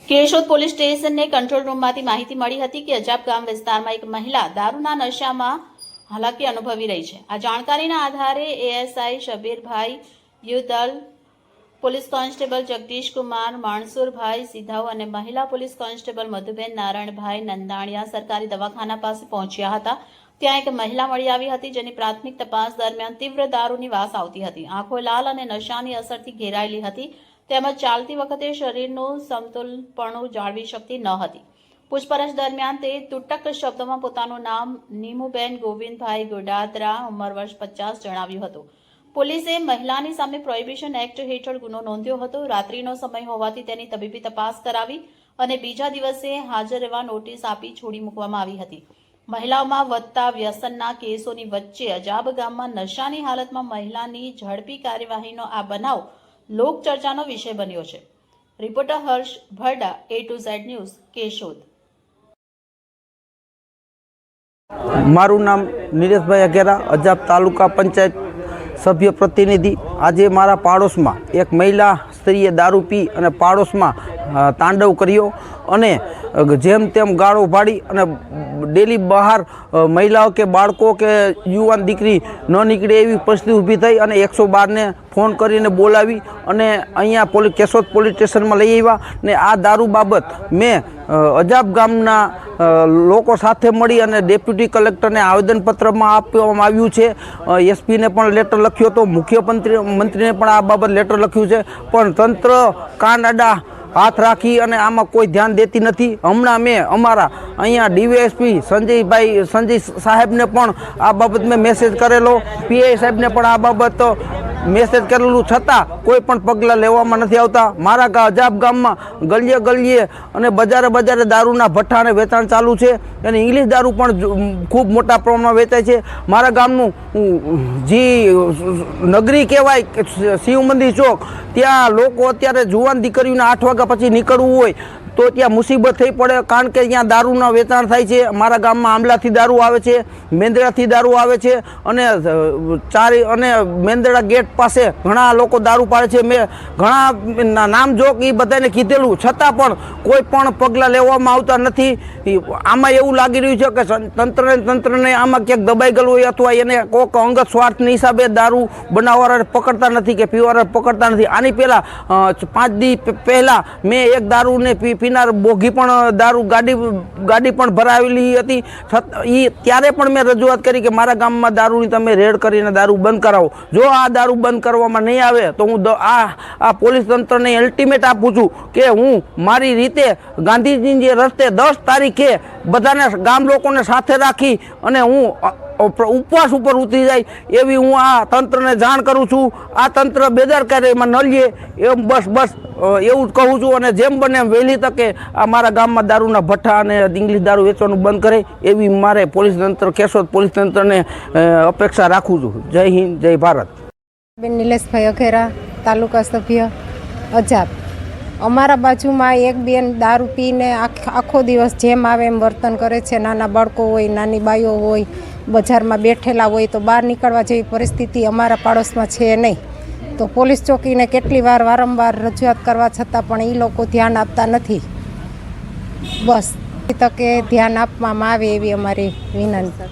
Keshod police સ્ટેશનને control રૂમમાંથી માહિતી મળી હતી કે અજાબ ગામ વિસ્તારમાં એક મહિલા દારૂના નશામાં હાલાકી અનુભવી રહી છે। આ જાણકારીના આધારે એએસઆઈ શબીરભાઈ યુદલ, પોલીસ કોન્સ્ટેબલ જગદીશ કુમાર માણસુરભાઈ સિધાઉ અને મહિલા પોલીસ કોન્સ્ટેબલ મધુબેન નારાયણભાઈ નંદાણીયા સરકારી દવાખાના પાસે પહોંચ્યા હતા। ત્યાં એક મહિલા મળી આવી હતી જેની પ્રાથમિક તપાસ દરમિયાન તીવ્ર દારૂની વાસ આવતી હતી, આંખો લાલ અને નશાની અસરથી ઘેરાયેલી હતી તેમજ ચાલતી વખતે શરીરનું સમતુલપણું જાળવી શકતી ન હતી। પૂછપરછ દરમિયાન તે તૂટક શબ્દોમાં પોતાનું નામ નીમુબેન ગોવિંદભાઈ ગોડાદરા ઉંમર વર્ષ 50 જણાવ્યું હતું। પોલીસે મહિલાની સામે પ્રોહિબિશન એક્ટ હેઠળ ગુનો નોંધ્યો હતો। રાત્રિનો સમય હોવાથી તેની તબીબી તપાસ કરાવી અને બીજા દિવસે હાજર રહેવા નોટિસ આપી છોડી મૂકવામાં આવી હતી। મહિલાઓમાં વધતા વ્યસનના કેસોની વચ્ચે અજાબ ગામમાં નશાની હાલતમાં મહિલાની ઝડપી કાર્યવાહીનો આ બનાવ લોકચર્ચાનો વિષય બન્યો છે। Reporter Harsh Bharda, A to Z news, Keshod. મારું નામ નીરેશભાઈ અઘેરા, અજાબ તાલુકા પંચાયત સભ્ય પ્રતિનિધિ। આજે મારા પાડોશમાં એક મહિલા સ્ત્રીએ દારૂ પી અને પાડોશમાં તાંડવ કર્યો અને જેમ તેમ ગાળો ભાડી અને ડેલી બહાર મહિલાઓ કે બાળકો કે યુવાન દીકરી ન નીકળે એવી પરિસ્થિતિ ઊભી થઈ અને 112ને ફોન કરીને બોલાવી અને અહીંયા કેશોદ પોલીસ સ્ટેશનમાં લઈ આવ્યા ને આ દારૂ બાબત મેં અજાબ ગામના લોકો સાથે મળી અને ડેપ્યુટી કલેક્ટરને આવેદનપત્રમાં આપવામાં આવ્યું છે। એસપીને પણ લેટર લખ્યો હતો, મુખ્યમંત્રીને પણ આ બાબત લેટર લખ્યું છે, પણ તંત્ર કાન આડા હાથ રાખી અને આમાં કોઈ ધ્યાન દેતી નથી। હમણાં મેં અમારા અહીંયા ડીવાયએસપી સંજય સાહેબને પણ આ બાબત મેં મેસેજ કરેલો, પીઆઈ સાહેબને પણ આ બાબત મેસેજ કરેલું, છતાં કોઈ પણ પગલાં લેવામાં નથી આવતા। મારા અજાબ ગામમાં ગલીએ ગલીએ અને બજારે બજારે દારૂના ભઠ્ઠા અને વેચાણ ચાલુ છે અને ઇંગ્લિશ દારૂ પણ ખૂબ મોટા પ્રમાણમાં વેચાય છે। મારા ગામનું જે નગરી કહેવાય શિવ મંદિર ચોક, ત્યાં લોકો અત્યારે જુવાન દીકરીઓને 8 વાગ્યા પછી નીકળવું હોય તો ત્યાં મુસીબત થઈ પડે, કારણ કે ત્યાં દારૂના વેચાણ થાય છે। મારા ગામમાં આંબલાથી દારૂ આવે છે, મેંદડાથી દારૂ આવે છે અને મેંદડા ગેટ પાસે ઘણા લોકો દારૂ પાડે છે। મેં ઘણા નામ જોક એ બધાને કીધેલું, છતાં પણ કોઈ પણ પગલાં લેવામાં આવતા નથી। આમાં એવું લાગી રહ્યું છે કે તંત્રને આમાં ક્યાંક દબાઈ ગયેલું હોય અથવા એને કોઈક અંગત સ્વાર્થની હિસાબે દારૂ બનાવવાળા પકડતા નથી કે પીવાળા પકડતા નથી। આની પહેલાં 5 દી પહેલાં મેં એક દારૂને પીનાર બોગી પણ દારૂ ગાડી પણ ભરાવેલી હતી, ત્યારે પણ મેં રજૂઆત કરી કે મારા ગામમાં દારૂની તમે રેડ કરીને દારૂ બંધ કરાવો। જો આ દારૂ બંધ કરવામાં નહીં આવે તો હું આ પોલીસ તંત્રને અલ્ટિમેટ આપું છું કે હું મારી રીતે ગાંધીજીની જે રસ્તે 10 તારીખે બધાને ગામ લોકોને સાથે રાખી અને હું ઉપવાસ ઉપર ઉતરી જાય એવી હું આ તંત્રને જાણ કરું છું। આ તંત્ર બેદરકારીમાં ન લે બસ એવું જ કહું છું અને જેમ બને એમ વહેલી તકે આ મારા ગામમાં દારૂના ભઠ્ઠા અને ઇંગ્લિશ દારૂ વેચવાનું બંધ કરે એવી મારે પોલીસ તંત્ર, કેશોદ પોલીસ તંત્રને અપેક્ષા રાખું છું। જય હિન્દ, જય ભારત। બેન નિલેશભાઈ અઘેરા, તાલુકા સભ્ય અજાબ। અમારા બાજુમાં એક બેન દારૂ પીને આખો દિવસ જેમ આવે એમ વર્તન કરે છે। નાના બાળકો હોય, નાની બાઈઓ હોય, બજારમાં બેઠેલા હોય તો બહાર નીકળવા જેવી પરિસ્થિતિ અમારા પાડોશમાં છે નહીં। તો પોલીસ ચોકીને કેટલી વારંવાર રજૂઆત કરવા છતાં પણ એ લોકો ધ્યાન આપતા નથી। બસ તકે ધ્યાન આપવામાં આવે એવી અમારી વિનંતી।